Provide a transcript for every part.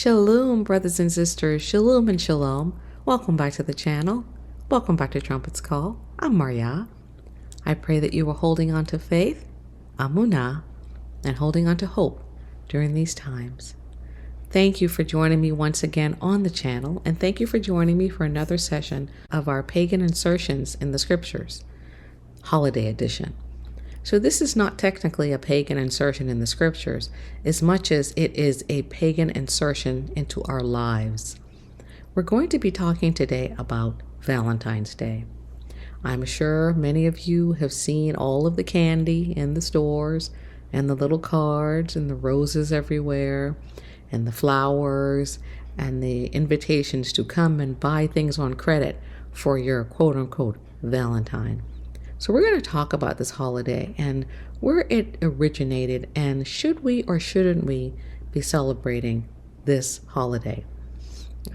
Shalom, brothers and sisters. Shalom and shalom. Welcome back to the channel. Welcome back to Trumpet's Call. I'm Maria. I pray that you are holding on to faith, amunah, and holding on to hope during these times. Thank you for joining me once again on the channel, and thank you for joining me for another session of our Pagan Insertions in the Scriptures, Holiday Edition. So this is not technically a pagan insertion in the Scriptures, as much as it is a pagan insertion into our lives. We're going to be talking today about Valentine's Day. I'm sure many of you have seen all of the candy in the stores, and the little cards, and the roses everywhere, and the flowers, and the invitations to come and buy things on credit for your quote-unquote Valentine. So we're going to talk about this holiday and where it originated, and should we or shouldn't we be celebrating this holiday.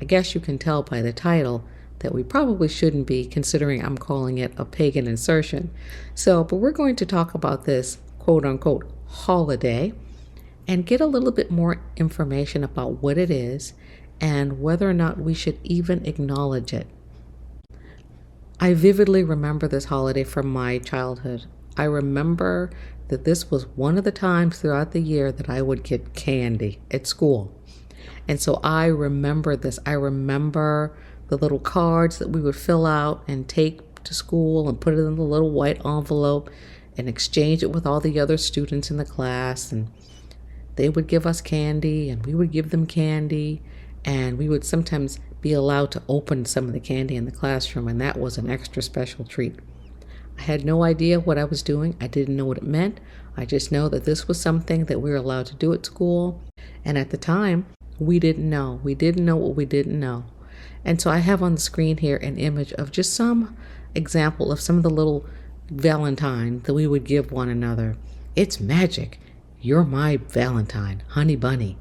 I guess you can tell by the title that we probably shouldn't be, considering I'm calling it a pagan insertion. But we're going to talk about this quote-unquote holiday and get a little bit more information about what it is and whether or not we should even acknowledge it. I vividly remember this holiday from my childhood. I remember that this was one of the times throughout the year that I would get candy at school. And so I remember this. I remember the little cards that we would fill out and take to school and put it in the little white envelope and exchange it with all the other students in the class. And they would give us candy and we would give them candy. And we would sometimes be allowed to open some of the candy in the classroom, and that was an extra special treat. I had no idea what I was doing. I didn't know what it meant. I just know that this was something that we were allowed to do at school. And at the time, we didn't know. We didn't know what we didn't know. And so I have on the screen here an image of just some example of some of the little Valentine that we would give one another. It's magic. You're my Valentine, honey bunny.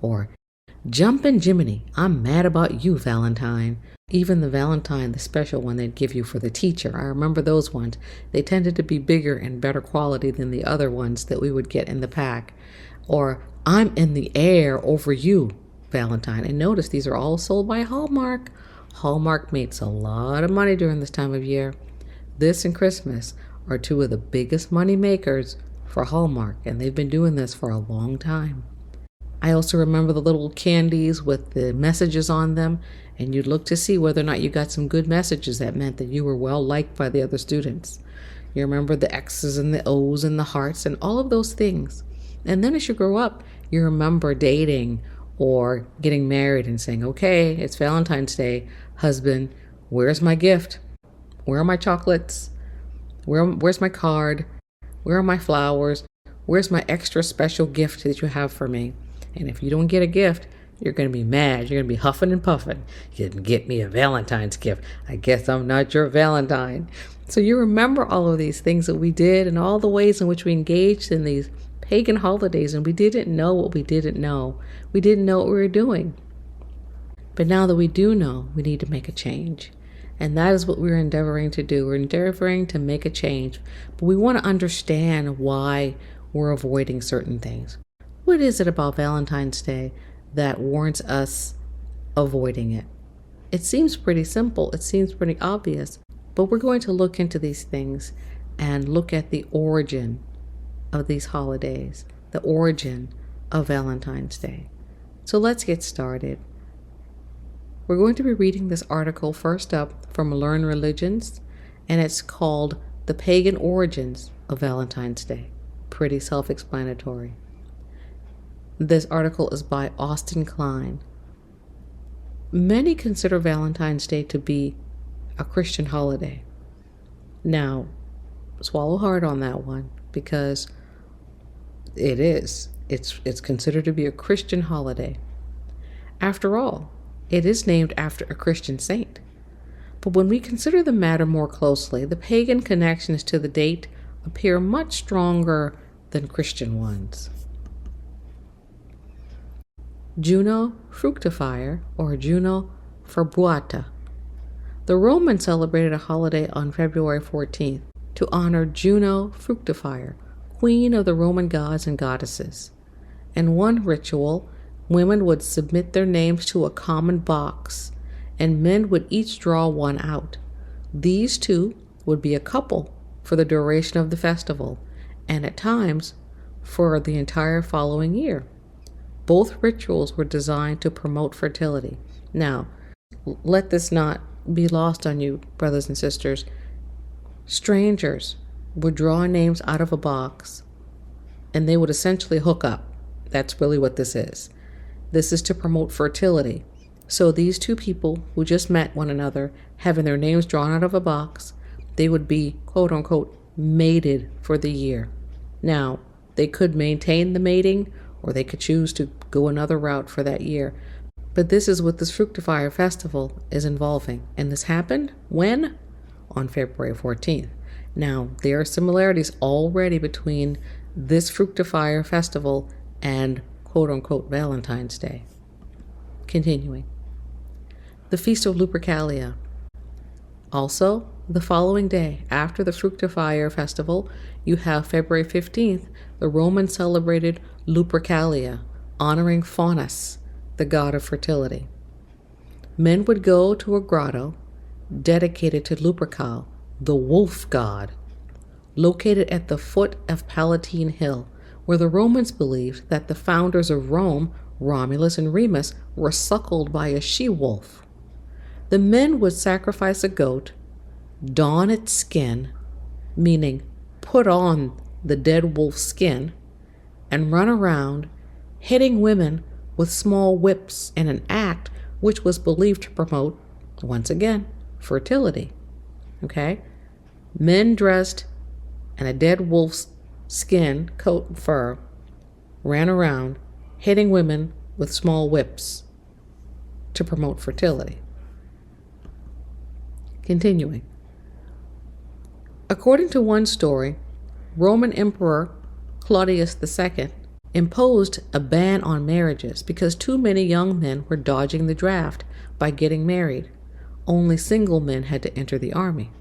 Or Jumpin' Jiminy, I'm mad about you, Valentine. Even the Valentine, the special one they'd give you for the teacher, I remember those ones. They tended to be bigger and better quality than the other ones that we would get in the pack. Or I'm in the air over you, Valentine. And notice these are all sold by Hallmark. Hallmark makes a lot of money during this time of year. This and Christmas are two of the biggest money makers for Hallmark, and they've been doing this for a long time. I also remember the little candies with the messages on them, and you'd look to see whether or not you got some good messages that meant that you were well liked by the other students. You remember the X's and the O's and the hearts and all of those things. And then as you grow up, you remember dating or getting married and saying, okay, it's Valentine's Day, husband, where's my gift? Where are my chocolates? Where's my card? Where are my flowers? Where's my extra special gift that you have for me? And if you don't get a gift, you're going to be mad. You're going to be huffing and puffing. You didn't get me a Valentine's gift. I guess I'm not your Valentine. So you remember all of these things that we did and all the ways in which we engaged in these pagan holidays, and we didn't know what we didn't know. We didn't know what we were doing. But now that we do know, we need to make a change. And that is what we're endeavoring to do. We're endeavoring to make a change. But we want to understand why we're avoiding certain things. What is it about Valentine's Day that warrants us avoiding it? It seems pretty simple. It seems pretty obvious. But we're going to look into these things and look at the origin of these holidays, the origin of Valentine's Day. So let's get started. We're going to be reading this article first up from Learn Religions, and it's called The Pagan Origins of Valentine's Day. Pretty self-explanatory. This article is by Austin Klein. Many consider Valentine's Day to be a Christian holiday. Now, swallow hard on that one, because it is. It's considered to be a Christian holiday. After all, it is named after a Christian saint. But when we consider the matter more closely, the pagan connections to the date appear much stronger than Christian ones. Juno Fructifier, or Juno Verboata. The Romans celebrated a holiday on February 14th to honor Juno Fructifier, queen of the Roman gods and goddesses. In one ritual, Women would submit their names to a common box, and men would each draw one out. These two would be a couple for the duration of the festival, and at times for the entire following year. Both rituals were designed to promote fertility. Now, let this not be lost on you, brothers and sisters. Strangers would draw names out of a box, and they would essentially hook up. That's really what this is. This is to promote fertility. So these two people who just met one another, having their names drawn out of a box, they would be, quote unquote, mated for the year. Now, they could maintain the mating, or they could choose to go another route for that year. But this is what this Fructifier Festival is involving. And this happened when? On February 14th. Now, there are similarities already between this Fructifier Festival and quote-unquote Valentine's Day. Continuing. The Feast of Lupercalia. Also, the following day, after the Fructifier Festival, you have February 15th, the Romans celebrated Lupercalia, honoring Faunus, the god of fertility. Men would go to a grotto dedicated to Lupercal, the wolf god, located at the foot of Palatine Hill, where the Romans believed that the founders of Rome, Romulus and Remus, were suckled by a she-wolf. The men would sacrifice a goat, don its skin, meaning put on the dead wolf's skin, and run around hitting women with small whips in an act which was believed to promote, once again, fertility. Okay? Men dressed in a dead wolf's skin, coat, and fur, ran around hitting women with small whips to promote fertility. Continuing. According to one story, Roman Emperor Claudius II imposed a ban on marriages because too many young men were dodging the draft by getting married. Only single men had to enter the army.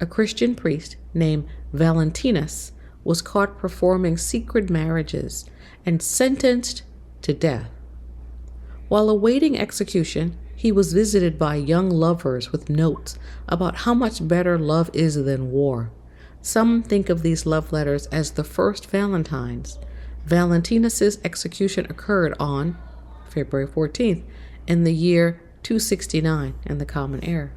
A Christian priest named Valentinus was caught performing secret marriages and sentenced to death. While awaiting execution, he was visited by young lovers with notes about how much better love is than war. Some think of these love letters as the first Valentines. Valentinus's execution occurred on February 14th in the year 269 in the Common Era.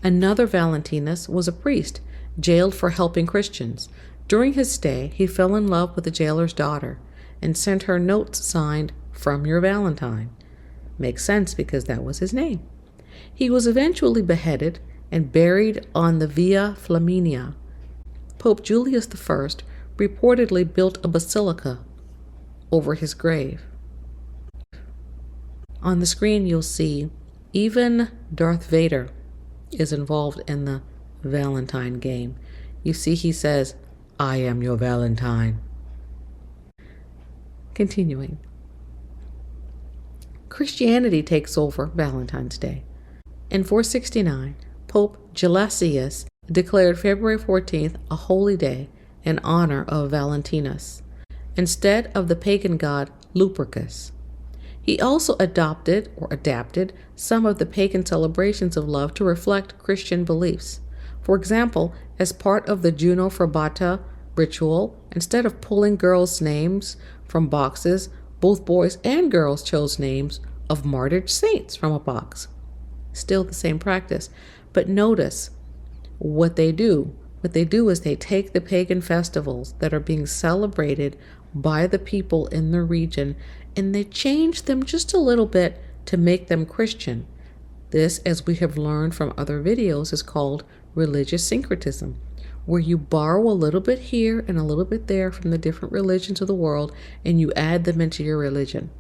Another Valentinus was a priest jailed for helping Christians. During his stay, he fell in love with the jailer's daughter and sent her notes signed, "From your Valentine." Makes sense because that was his name. He was eventually beheaded and buried on the Via Flaminia. Pope Julius I reportedly built a basilica over his grave. On the screen you'll see even Darth Vader is involved in the Valentine game. You see he says, "I am your Valentine." Continuing. Christianity takes over Valentine's Day. In 469, Pope Gelasius declared February 14th a holy day in honor of Valentinus, instead of the pagan god Lupercus. He also adapted some of the pagan celebrations of love to reflect Christian beliefs. For example, as part of the Juno Frabata ritual, instead of pulling girls' names from boxes, both boys and girls chose names of martyred saints from a box. Still the same practice. But notice what they do. What they do is they take the pagan festivals that are being celebrated by the people in the region and they change them just a little bit to make them Christian. This, as we have learned from other videos, is called religious syncretism, where you borrow a little bit here and a little bit there from the different religions of the world and you add them into your religion.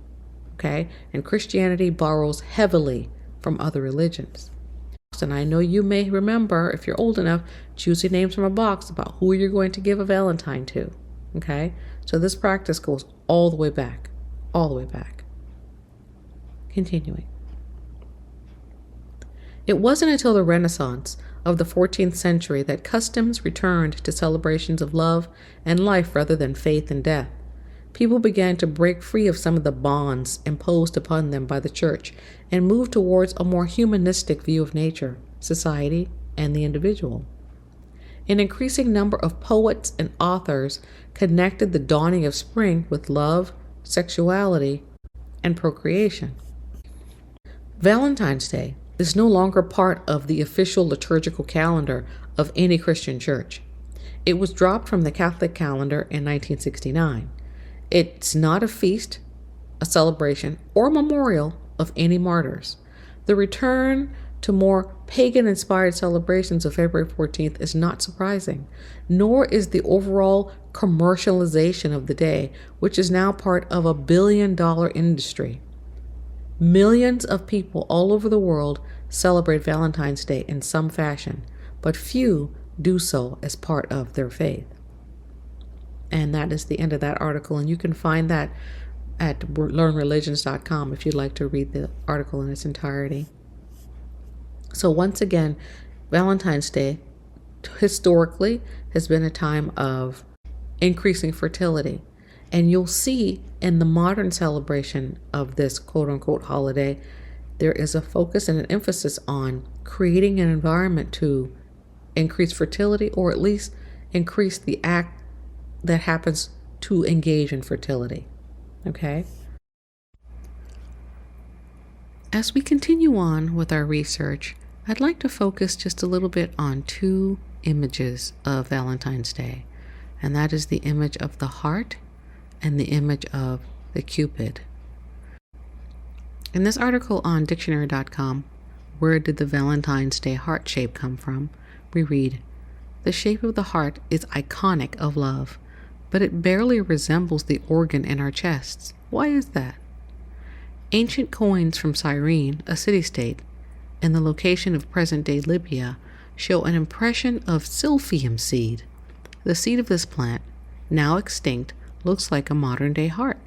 Okay? And Christianity borrows heavily from other religions. And I know you may remember, if you're old enough, choosing names from a box about who you're going to give a Valentine to. Okay? So this practice goes all the way back. All the way back. Continuing. It wasn't until the Renaissance of the 14th century that customs returned to celebrations of love and life rather than faith and death. people began to break free of some of the bonds imposed upon them by the church and move towards a more humanistic view of nature, society, and the individual. An increasing number of poets and authors connected the dawning of spring with love, sexuality, and procreation. Valentine's Day is no longer part of the official liturgical calendar of any Christian church. It was dropped from the Catholic calendar in 1969. It's not a feast, a celebration, or memorial of any martyrs. The return to more pagan-inspired celebrations of February 14th is not surprising, nor is the overall commercialization of the day, which is now part of a billion-dollar industry. Millions of people all over the world celebrate Valentine's Day in some fashion, but few do so as part of their faith. And that is the end of that article, and you can find that at learnreligions.com if you'd like to read the article in its entirety. So once again, Valentine's Day historically has been a time of increasing fertility. And you'll see in the modern celebration of this quote-unquote holiday, there is a focus and an emphasis on creating an environment to increase fertility, or at least increase the act that happens to engage in fertility. Okay? As we continue on with our research, I'd like to focus just a little bit on two images of Valentine's Day, and that is the image of the heart and the image of the Cupid. In this article on dictionary.com, where did the Valentine's Day heart shape come from? We read, the shape of the heart is iconic of love, but it barely resembles the organ in our chests. Why is that? Ancient coins from Cyrene, a city-state, and the location of present-day Libya show an impression of silphium seed. The seed of this plant, now extinct, looks like a modern-day heart.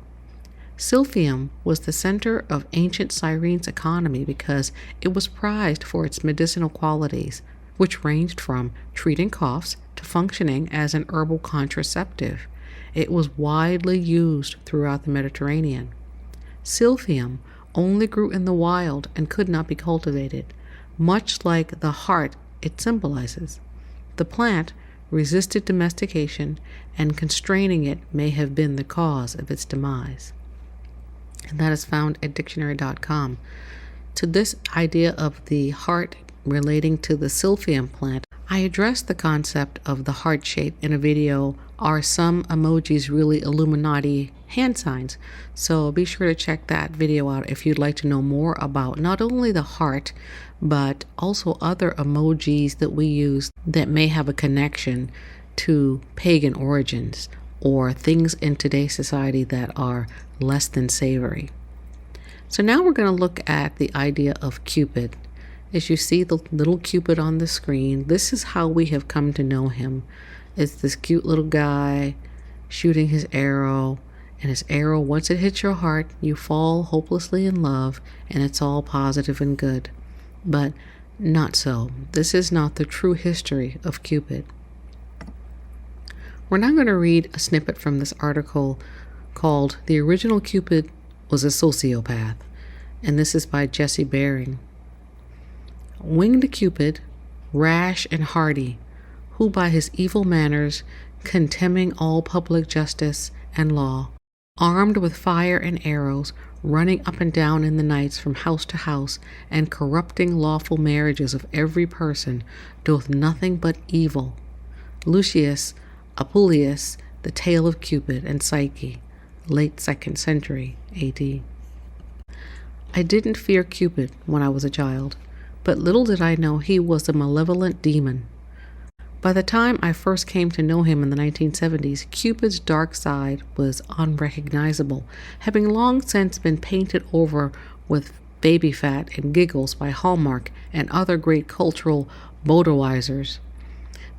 Silphium was the center of ancient Cyrene's economy because it was prized for its medicinal qualities, which ranged from treating coughs to functioning as an herbal contraceptive. It was widely used throughout the Mediterranean. Silphium only grew in the wild and could not be cultivated, much like the heart it symbolizes. The plant resisted domestication, and constraining it may have been the cause of its demise. And that is found at dictionary.com. To this idea of the heart relating to the silphium plant, I addressed the concept of the heart shape in a video, Are Some Emojis Really Illuminati Hand Signs? So be sure to check that video out if you'd like to know more about not only the heart, but also other emojis that we use that may have a connection to pagan origins or things in today's society that are less than savory. So now we're going to look at the idea of Cupid. As you see the little Cupid on the screen, this is how we have come to know him. It's this cute little guy shooting his arrow, and his arrow, once it hits your heart, you fall hopelessly in love, and it's all positive and good. But not so. This is not the true history of Cupid. We're now going to read a snippet from this article called The Original Cupid Was a Sociopath, and this is by Jesse Baring. Winged Cupid, rash and hardy, who by his evil manners, contemning all public justice and law, armed with fire and arrows, running up and down in the nights from house to house, and corrupting lawful marriages of every person, doth nothing but evil. Lucius Apuleius, The Tale of Cupid and Psyche, late 2nd century A.D. I didn't fear Cupid when I was a child, but little did I know he was a malevolent demon. By the time I first came to know him in the 1970s, Cupid's dark side was unrecognizable, having long since been painted over with baby fat and giggles by Hallmark and other great cultural Budweisers.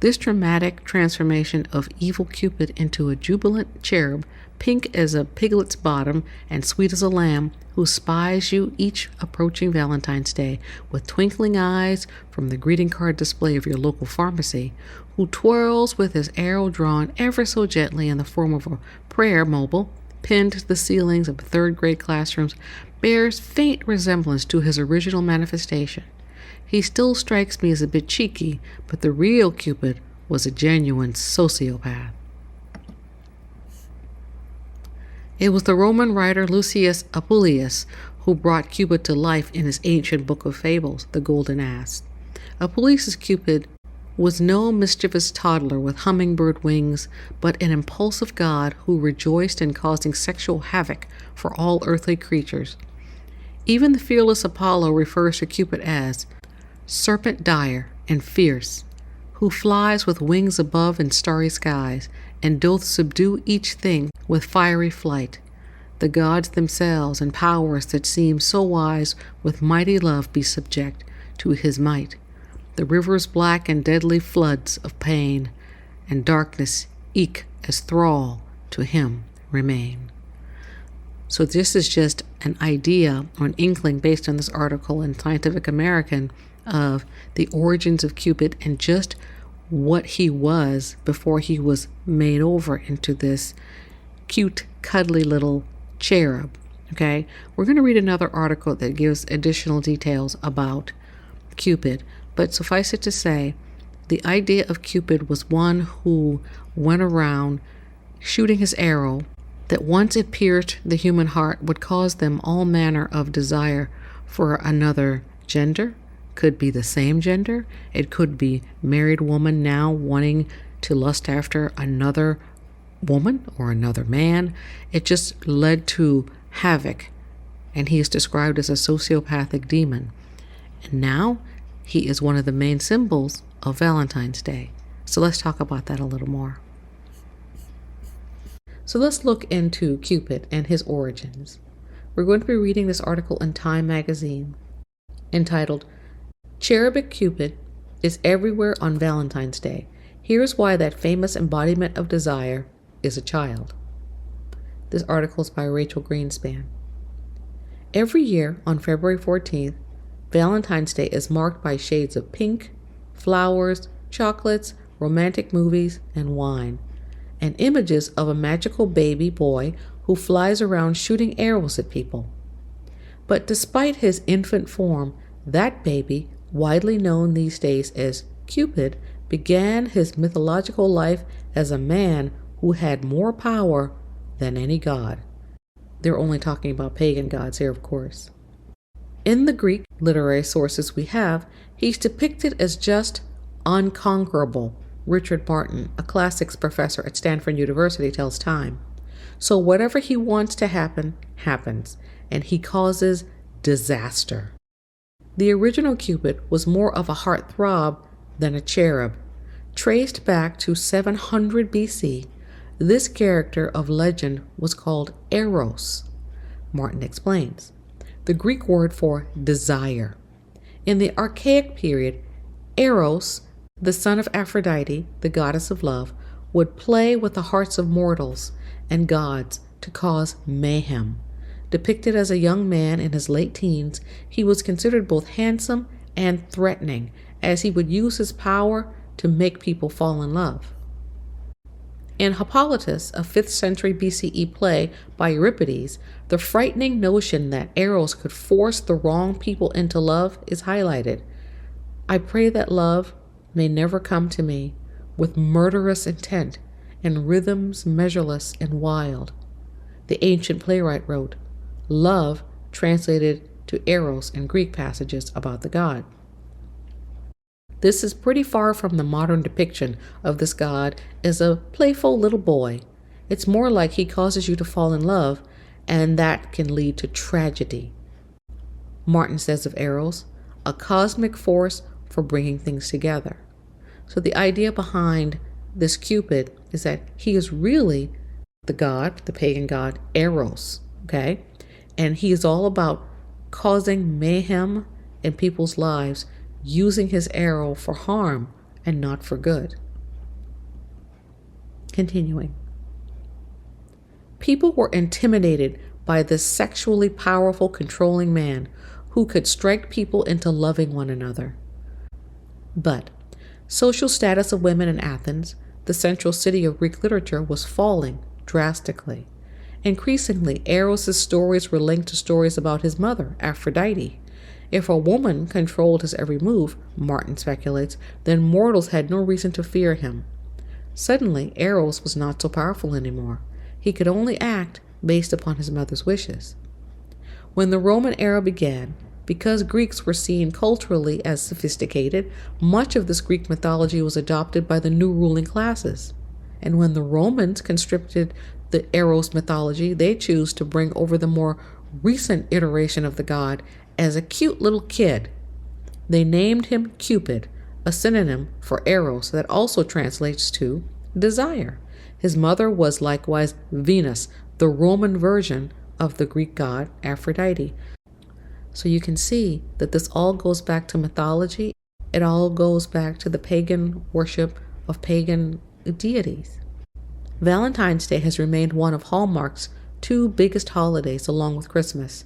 This dramatic transformation of evil Cupid into a jubilant cherub, pink as a piglet's bottom and sweet as a lamb, who spies you each approaching Valentine's Day with twinkling eyes from the greeting card display of your local pharmacy, who twirls with his arrow drawn ever so gently in the form of a prayer mobile, pinned to the ceilings of third-grade classrooms bears faint resemblance to his original manifestation. He still strikes me as a bit cheeky, but the real Cupid was a genuine sociopath. It was the Roman writer Lucius Apuleius who brought Cupid to life in his ancient book of fables, The Golden Ass. Apuleius' Cupid was no mischievous toddler with hummingbird wings, but an impulsive god who rejoiced in causing sexual havoc for all earthly creatures. Even the fearless Apollo refers to Cupid as serpent dire and fierce, who flies with wings above in starry skies, and doth subdue each thing with fiery flight. The gods themselves and powers that seem so wise with mighty love be subject to his might. The rivers black and deadly floods of pain and darkness eke as thrall to him remain. So this is just an idea or an inkling based on this article in Scientific American of the origins of Cupid and just what he was before he was made over into this cute, cuddly little cherub. Okay, we're going to read another article that gives additional details about Cupid, but suffice it to say, the idea of Cupid was one who went around shooting his arrow that once it pierced the human heart would cause them all manner of desire for another gender. Could be the same gender. It could be married woman now wanting to lust after another woman or another man. It just led to havoc, and he is described as a sociopathic demon. And now he is one of the main symbols of Valentine's Day. So let's talk about that a little more. So let's look into Cupid and his origins. We're going to be reading this article in Time magazine entitled Cherubic Cupid is everywhere on Valentine's Day. Here's why that famous embodiment of desire is a child. This article is by Rachel Greenspan. Every year on February 14th, Valentine's Day is marked by shades of pink, flowers, chocolates, romantic movies, and wine, and images of a magical baby boy who flies around shooting arrows at people. But despite his infant form, that baby, widely known these days as Cupid, began his mythological life as a man who had more power than any god. They're only talking about pagan gods here, of course. In the Greek literary sources we have, he's depicted as just unconquerable. Richard Martin, a classics professor at Stanford University, tells Time. So whatever he wants to happen, happens, and he causes disaster. The original Cupid was more of a heartthrob than a cherub. Traced back to 700 BC, this character of legend was called Eros. Martin explains. The Greek word for desire. In the archaic period, Eros, the son of Aphrodite, the goddess of love, would play with the hearts of mortals and gods to cause mayhem. Depicted as a young man in his late teens, he was considered both handsome and threatening, as he would use his power to make people fall in love. In Hippolytus, a 5th century BCE play by Euripides, the frightening notion that Eros could force the wrong people into love is highlighted. I pray that love may never come to me with murderous intent and rhythms measureless and wild. The ancient playwright wrote, love translated to Eros in Greek passages about the god. This is pretty far from the modern depiction of this god as a playful little boy. It's more like he causes you to fall in love, and that can lead to tragedy. Martin says of Eros, a cosmic force for bringing things together. So the idea behind this Cupid is that he is really the god, the pagan god Eros, okay? And he is all about causing mayhem in people's lives, using his arrow for harm and not for good. Continuing. People were intimidated by this sexually powerful, controlling man who could strike people into loving one another. But social status of women in Athens, the central city of Greek literature, was falling drastically, Increasingly, Eros' stories were linked to stories about his mother, Aphrodite. If a woman controlled his every move, Martin speculates, then mortals had no reason to fear him. Suddenly, Eros was not so powerful anymore. He could only act based upon his mother's wishes. When the Roman era began, because Greeks were seen culturally as sophisticated, much of this Greek mythology was adopted by the new ruling classes. And when the Romans conscripted the Eros mythology, they chose to bring over the more recent iteration of the god as a cute little kid. They named him Cupid, a synonym for Eros that also translates to desire. His mother was likewise Venus, the Roman version of the Greek god Aphrodite. So you can see that this all goes back to mythology. It all goes back to the pagan worship of pagan deities. Valentine's Day has remained one of Hallmark's two biggest holidays along with Christmas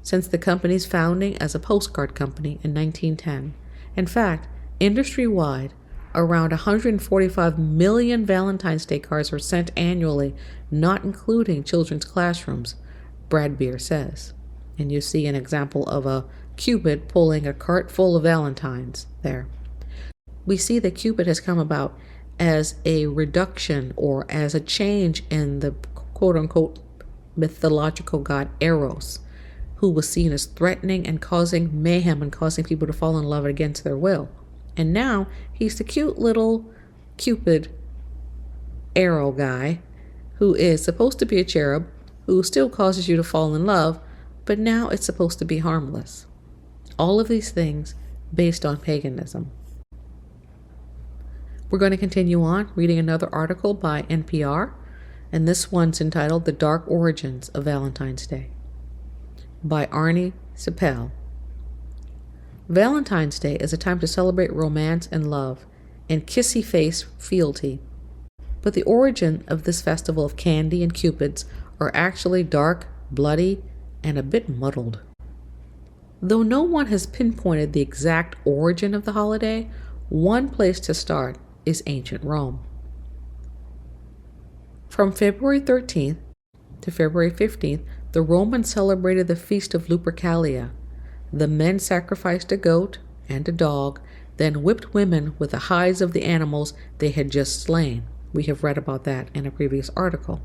since the company's founding as a postcard company in 1910. In fact, industry-wide, around 145 million Valentine's Day cards are sent annually, not including children's classrooms, Brad Beer says. And you see an example of a Cupid pulling a cart full of Valentines there. We see that Cupid has come about as a reduction or as a change in the quote-unquote mythological god Eros, who was seen as threatening and causing mayhem and causing people to fall in love against their will. And now he's the cute little Cupid arrow guy who is supposed to be a cherub who still causes you to fall in love, but now it's supposed to be harmless. All of these things based on paganism. We're going to continue on reading another article by NPR, and this one's entitled The Dark Origins of Valentine's Day by Arnie Seppel. Valentine's Day is a time to celebrate romance and love and kissy-face fealty. But the origin of this festival of candy and cupids are actually dark, bloody, and a bit muddled. Though no one has pinpointed the exact origin of the holiday, one place to start is ancient Rome. From February 13th to February 15th, the Romans celebrated the feast of Lupercalia. The men sacrificed a goat and a dog, then whipped women with the hides of the animals they had just slain. We have read about that in a previous article.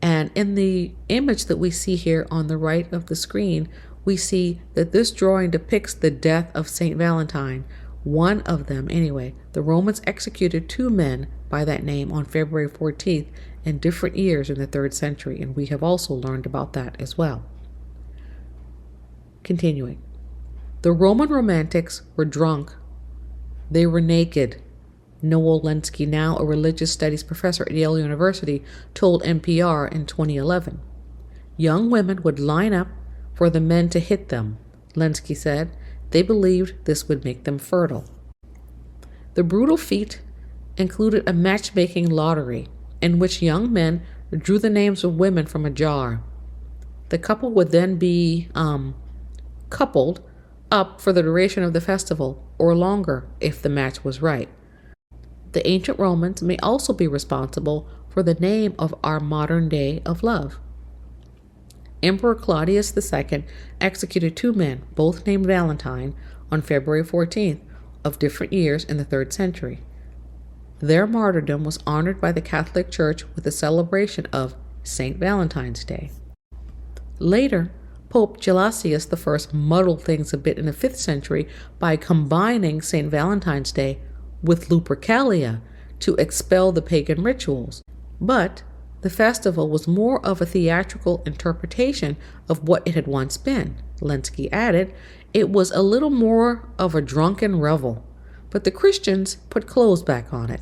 And in the image that we see here on the right of the screen, we see that this drawing depicts the death of Saint Valentine. One of them, anyway. The Romans executed two men by that name on February 14th in different years in the 3rd century, and we have also learned about that as well. Continuing. The Roman romantics were drunk. They were naked. Noel Lenski, now a religious studies professor at Yale University, told NPR in 2011. Young women would line up for the men to hit them, Lenski said. They believed this would make them fertile. The brutal feat included a matchmaking lottery in which young men drew the names of women from a jar. The couple would then be coupled up for the duration of the festival, or longer if the match was right. The ancient Romans may also be responsible for the name of our modern day of love. Emperor Claudius II executed two men, both named Valentine, on February 14th of different years in the 3rd century. Their martyrdom was honored by the Catholic Church with a celebration of St. Valentine's Day. Later, Pope Gelasius I muddled things a bit in the 5th century by combining St. Valentine's Day with Lupercalia to expel the pagan rituals. But the festival was more of a theatrical interpretation of what it had once been. Lenski added, it was a little more of a drunken revel, but the Christians put clothes back on it.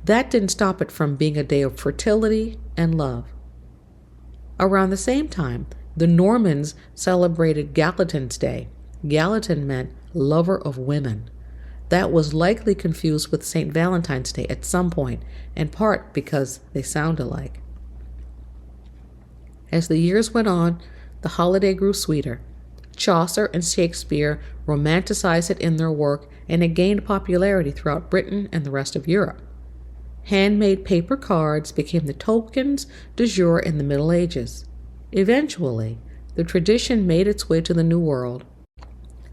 That didn't stop it from being a day of fertility and love. Around the same time, the Normans celebrated Galatine's Day. Galatin meant lover of women. That was likely confused with St. Valentine's Day at some point, in part because they sound alike. As the years went on, the holiday grew sweeter. Chaucer and Shakespeare romanticized it in their work, and it gained popularity throughout Britain and the rest of Europe. Handmade paper cards became the tokens du jour in the Middle Ages. Eventually, the tradition made its way to the New World.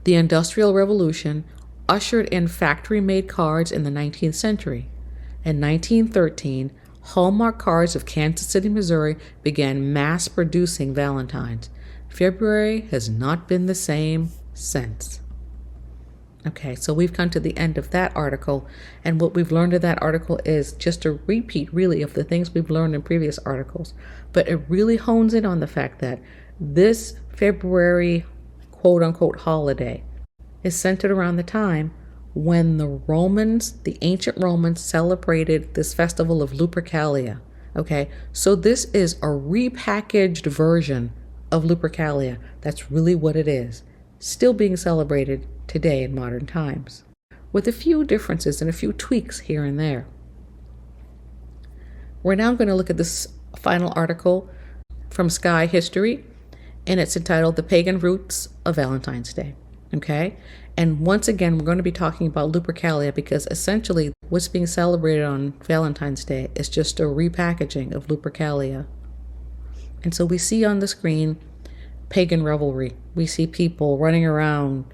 The Industrial Revolution ushered in factory-made cards in the 19th century. In 1913, Hallmark Cards of Kansas City, Missouri began mass-producing Valentines. February has not been the same since. Okay, so we've come to the end of that article, and what we've learned in that article is just a repeat, really, of the things we've learned in previous articles. But it really hones in on the fact that this February quote-unquote holiday is centered around the time when the ancient Romans celebrated this festival of Lupercalia. Okay, so this is a repackaged version of Lupercalia. That's really what it is. Still being celebrated today in modern times, with a few differences and a few tweaks here and there. We're now going to look at this final article from Sky History, and it's entitled The Pagan Roots of Valentine's Day. Okay? And once again, we're going to be talking about Lupercalia because essentially what's being celebrated on Valentine's Day is just a repackaging of Lupercalia. And so we see on the screen pagan revelry. We see people running around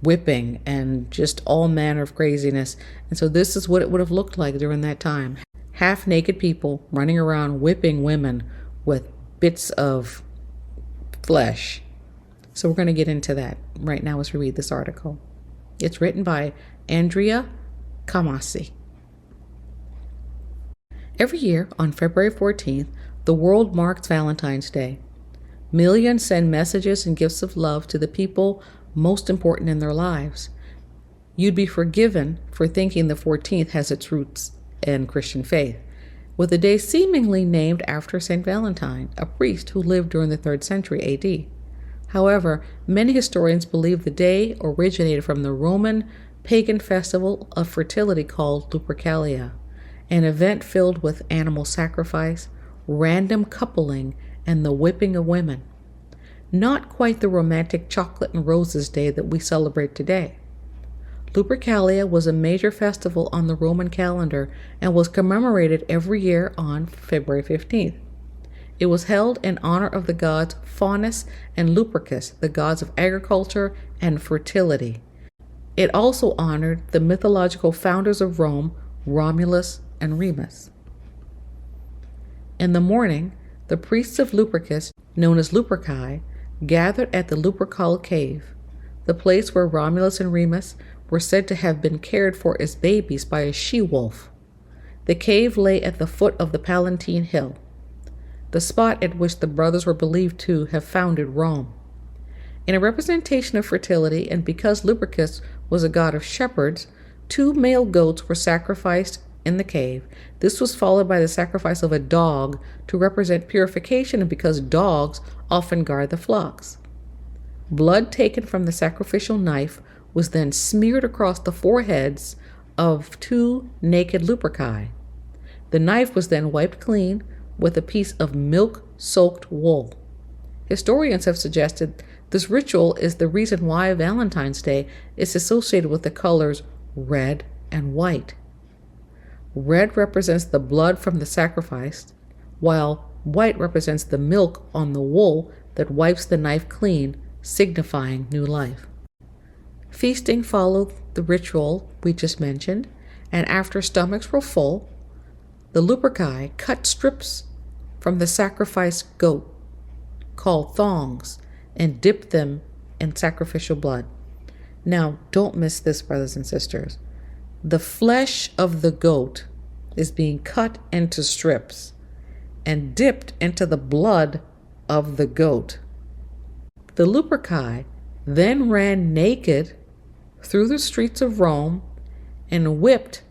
whipping and just all manner of craziness. And so this is what it would have looked like during that time. Half-naked people running around whipping women with bits of flesh. So we're going to get into that right now as we read this article. It's written by Andrea Kamasi. Every year on February 14th, the world marks Valentine's Day. Millions send messages and gifts of love to the people most important in their lives. You'd be forgiven for thinking the 14th has its roots in Christian faith, with the day seemingly named after St. Valentine, a priest who lived during the 3rd century AD. However, many historians believe the day originated from the Roman pagan festival of fertility called Lupercalia, an event filled with animal sacrifice, random coupling, and the whipping of women. Not quite the romantic chocolate and roses day that we celebrate today. Lupercalia was a major festival on the Roman calendar and was commemorated every year on February 15th. It was held in honor of the gods Faunus and Lupercus, the gods of agriculture and fertility. It also honored the mythological founders of Rome, Romulus and Remus. In the morning, the priests of Lupercus, known as Luperci, gathered at the Lupercal cave, the place where Romulus and Remus were said to have been cared for as babies by a she-wolf. The cave lay at the foot of the Palatine Hill, the spot at which the brothers were believed to have founded Rome. In a representation of fertility, and because Lupercus was a god of shepherds, 2 male goats were sacrificed in the cave. This was followed by the sacrifice of a dog to represent purification, and because dogs often guard the flocks. Blood taken from the sacrificial knife was then smeared across the foreheads of 2 naked Luperci. The knife was then wiped clean with a piece of milk-soaked wool. Historians have suggested this ritual is the reason why Valentine's Day is associated with the colors red and white. Red represents the blood from the sacrifice, while white represents the milk on the wool that wipes the knife clean, signifying new life. Feasting followed the ritual we just mentioned, and after stomachs were full, the Luperci cut strips from the sacrificed goat, called thongs, and dipped them in sacrificial blood. Now, don't miss this, brothers and sisters. The flesh of the goat is being cut into strips and dipped into the blood of the goat. The Luperci then ran naked through the streets of Rome and whipped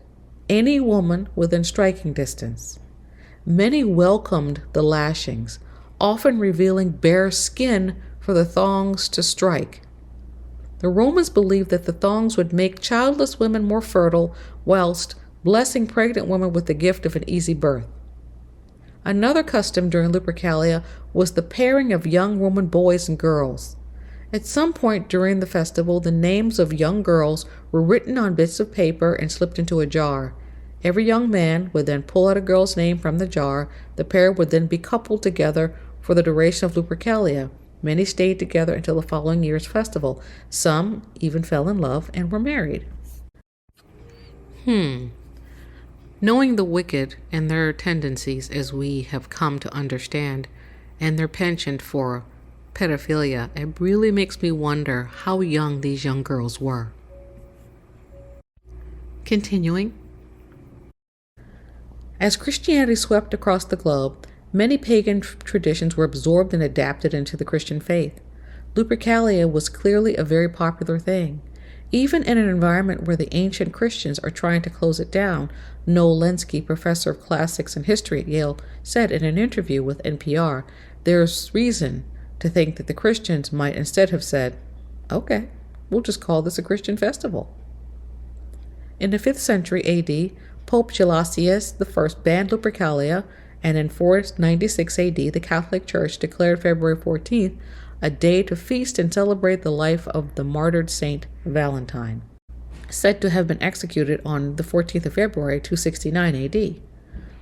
any woman within striking distance. Many welcomed the lashings, often revealing bare skin for the thongs to strike. The Romans believed that the thongs would make childless women more fertile, whilst blessing pregnant women with the gift of an easy birth. Another custom during Lupercalia was the pairing of young Roman boys and girls. At some point during the festival, the names of young girls were written on bits of paper and slipped into a jar. Every young man would then pull out a girl's name from the jar. The pair would then be coupled together for the duration of Lupercalia. Many stayed together until the following year's festival. Some even fell in love and were married. Knowing the wicked and their tendencies as we have come to understand, and their penchant for pedophilia, it really makes me wonder how young these young girls were. Continuing. As Christianity swept across the globe, many pagan traditions were absorbed and adapted into the Christian faith. Lupercalia was clearly a very popular thing. Even in an environment where the ancient Christians are trying to close it down, Noel Lenski, professor of classics and history at Yale, said in an interview with NPR, there's reason to think that the Christians might instead have said, okay, we'll just call this a Christian festival. In the 5th century AD, Pope Gelasius I banned Lupercalia, and in 496 AD, the Catholic Church declared February 14th a day to feast and celebrate the life of the martyred Saint Valentine, said to have been executed on the 14th of February 269 AD.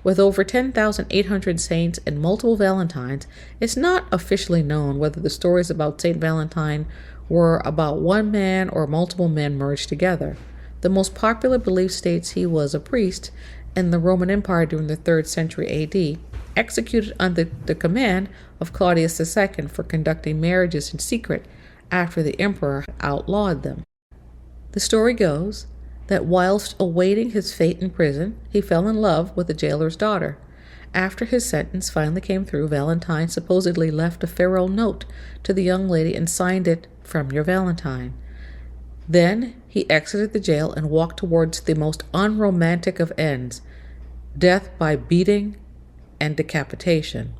With over 10,800 saints and multiple Valentines, it's not officially known whether the stories about Saint Valentine were about one man or multiple men merged together. The most popular belief states he was a priest in the Roman Empire during the 3rd century AD, executed under the command of Claudius II for conducting marriages in secret after the emperor outlawed them. The story goes that whilst awaiting his fate in prison, he fell in love with the jailer's daughter. After his sentence finally came through, Valentine supposedly left a farewell note to the young lady and signed it, "From your Valentine." Then he exited the jail and walked towards the most unromantic of ends, death by beating and decapitation.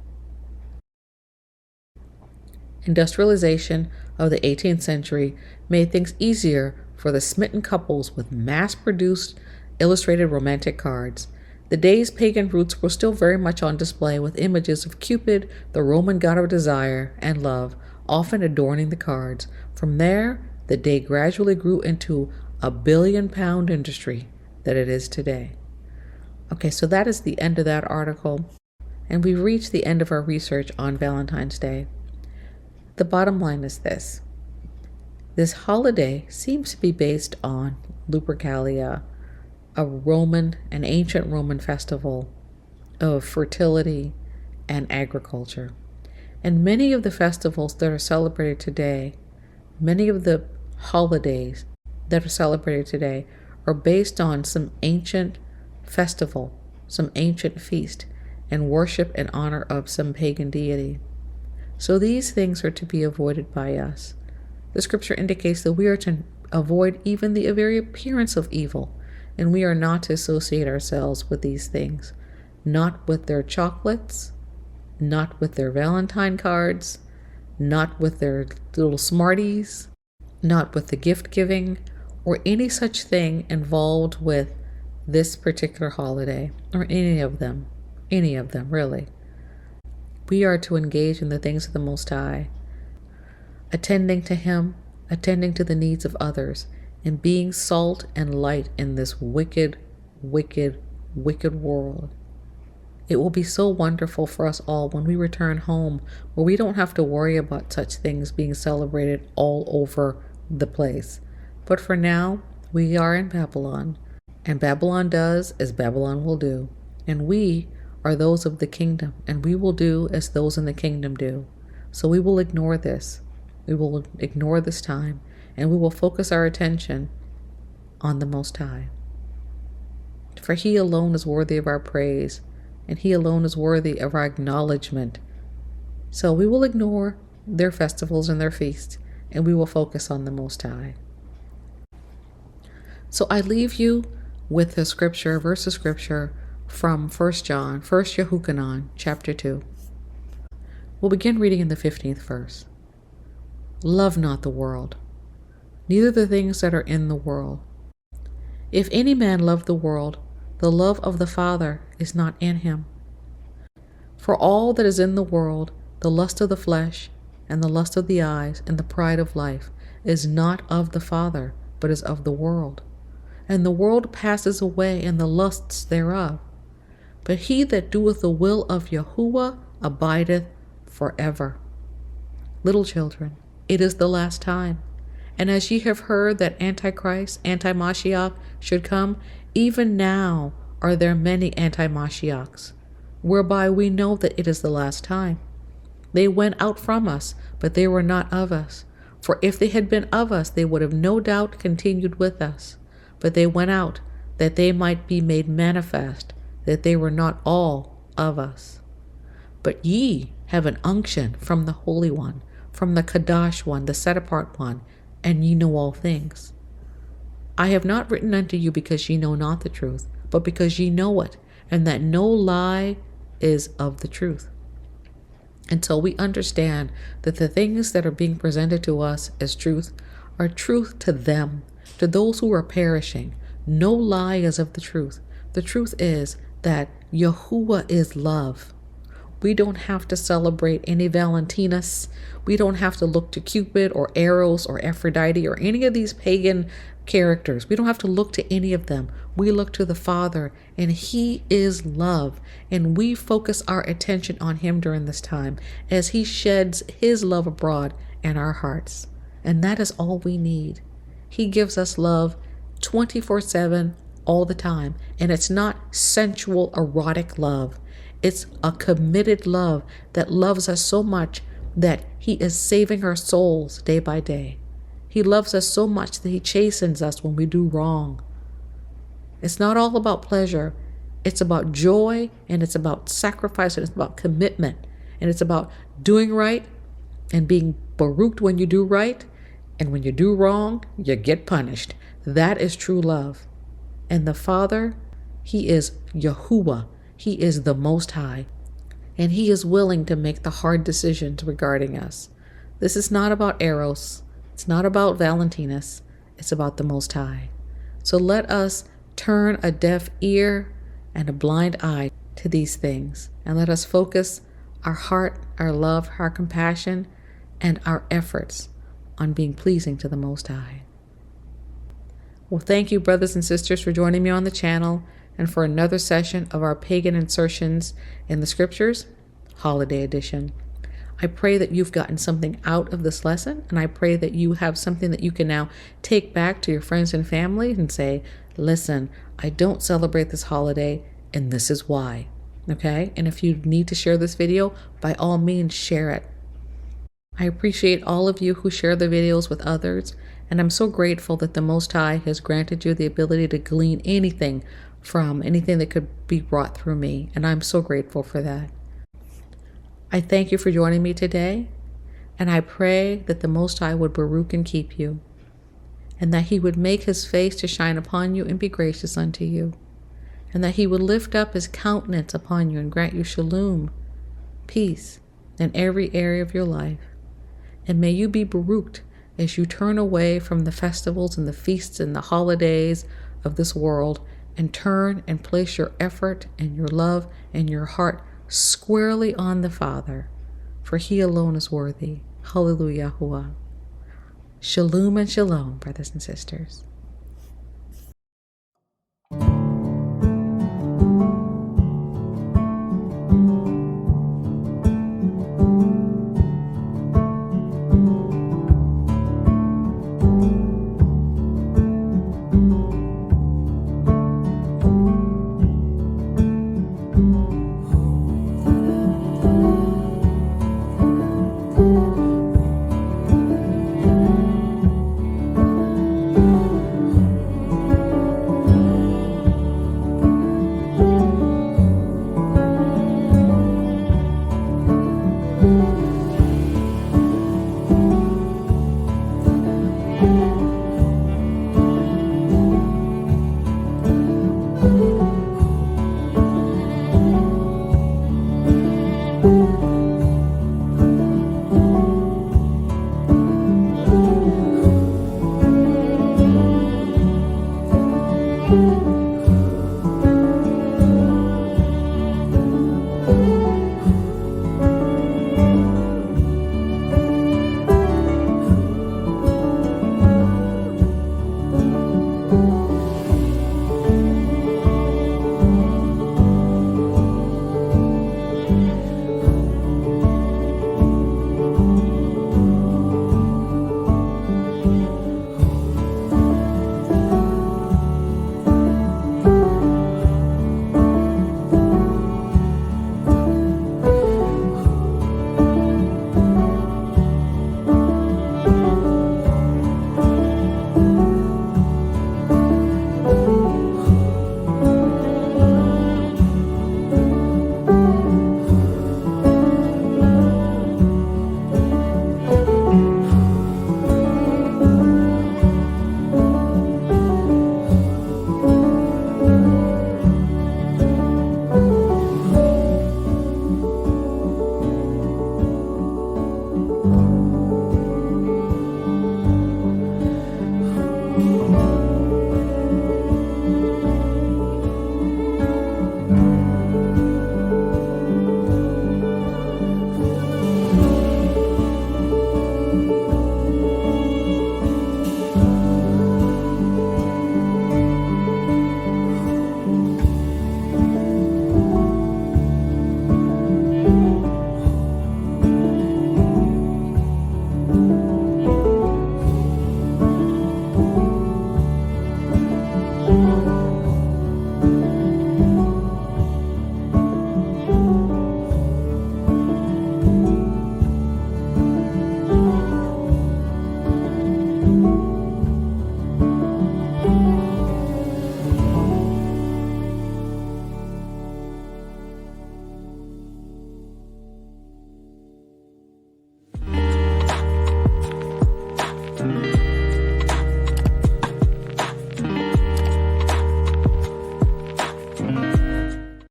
Industrialization of the 18th century made things easier for the smitten couples with mass-produced illustrated romantic cards. The day's pagan roots were still very much on display, with images of Cupid, the Roman god of desire and love, often adorning the cards. From there, the day gradually grew into a billion-pound industry that it is today. Okay, so that is the end of that article, and we've reached the end of our research on Valentine's Day. The bottom line is this. This holiday seems to be based on Lupercalia, an ancient Roman festival of fertility and agriculture. And many of the festivals that are celebrated today, many of the holidays that are celebrated today are based on some ancient festival, some ancient feast, and worship and honor of some pagan deity. So these things are to be avoided by us. The scripture indicates that we are to avoid even the very appearance of evil, and we are not to associate ourselves with these things, not with their chocolates, not with their Valentine cards, not with their little Smarties, not with the gift giving, or any such thing involved with this particular holiday, or any of them really. We are to engage in the things of the Most High, attending to Him, attending to the needs of others, and being salt and light in this wicked, wicked, wicked world. It will be so wonderful for us all when we return home, where we don't have to worry about such things being celebrated all over the place. But for now, we are in Babylon, and Babylon does as Babylon will do, and we are those of the kingdom, and we will do as those in the kingdom do. So we will ignore this. We will ignore this time, and we will focus our attention on the Most High. For He alone is worthy of our praise, and He alone is worthy of our acknowledgement. So we will ignore their festivals and their feasts, and we will focus on the Most High. So I leave you with a verse of scripture from 1 Yehukanan, chapter 2. We'll begin reading in the 15th verse. Love not the world, neither the things that are in the world. If any man love the world, the love of the Father is not in him. For all that is in the world, the lust of the flesh, and the lust of the eyes, and the pride of life, is not of the Father, but is of the world. and the world passes away and the lusts thereof. But he that doeth the will of Yahuwah abideth forever. Little children, it is the last time. And as ye have heard that Antichrist, anti-Mashiach, should come, even now are there many anti-Mashiachs, whereby we know that it is the last time. They went out from us, but they were not of us. For if they had been of us, they would have no doubt continued with us. But they went out, that they might be made manifest, that they were not all of us. But ye have an unction from the Holy One, from the Kadash One, the set-apart One, and ye know all things. I have not written unto you because ye know not the truth, but because ye know it, and that no lie is of the truth. Until we understand that the things that are being presented to us as truth are truth to them, to those who are perishing. No lie is of the truth. The truth is that Yahuwah is love. We don't have to celebrate any Valentinus. We don't have to look to Cupid or Eros or Aphrodite or any of these pagan characters. We don't have to look to any of them. We look to the Father, and He is love. And we focus our attention on Him during this time as He sheds His love abroad in our hearts. And that is all we need. He gives us love 24/7 all the time. And it's not sensual, erotic love. It's a committed love that loves us so much that He is saving our souls day by day. He loves us so much that He chastens us when we do wrong. It's not all about pleasure. It's about joy, and it's about sacrifice, and it's about commitment, and it's about doing right and being baruched when you do right, and when you do wrong, you get punished. That is true love. And the Father, He is Yahuwah. He is the Most High, and He is willing to make the hard decisions regarding us. This is not about Eros. It's not about Valentinus. It's about the Most High. So let us turn a deaf ear and a blind eye to these things, and let us focus our heart, our love, our compassion, and our efforts on being pleasing to the Most High. Well, thank you, brothers and sisters, for joining me on the channel and for another session of our Pagan Insertions in the Scriptures, Holiday Edition. I pray that you've gotten something out of this lesson, and I pray that you have something that you can now take back to your friends and family and say, listen, I don't celebrate this holiday, and this is why. Okay? And if you need to share this video, by all means, share it. I appreciate all of you who share the videos with others, and I'm so grateful that the Most High has granted you the ability to glean anything from anything that could be brought through me, and I'm so grateful for that. I thank you for joining me today, and I pray that the Most High would baruch and keep you, and that He would make His face to shine upon you and be gracious unto you, and that He would lift up His countenance upon you and grant you shalom, peace, in every area of your life. And may you be baruched as you turn away from the festivals and the feasts and the holidays of this world, and turn and place your effort and your love and your heart squarely on the Father, for He alone is worthy. Hallelujah. Shalom and shalom, brothers and sisters.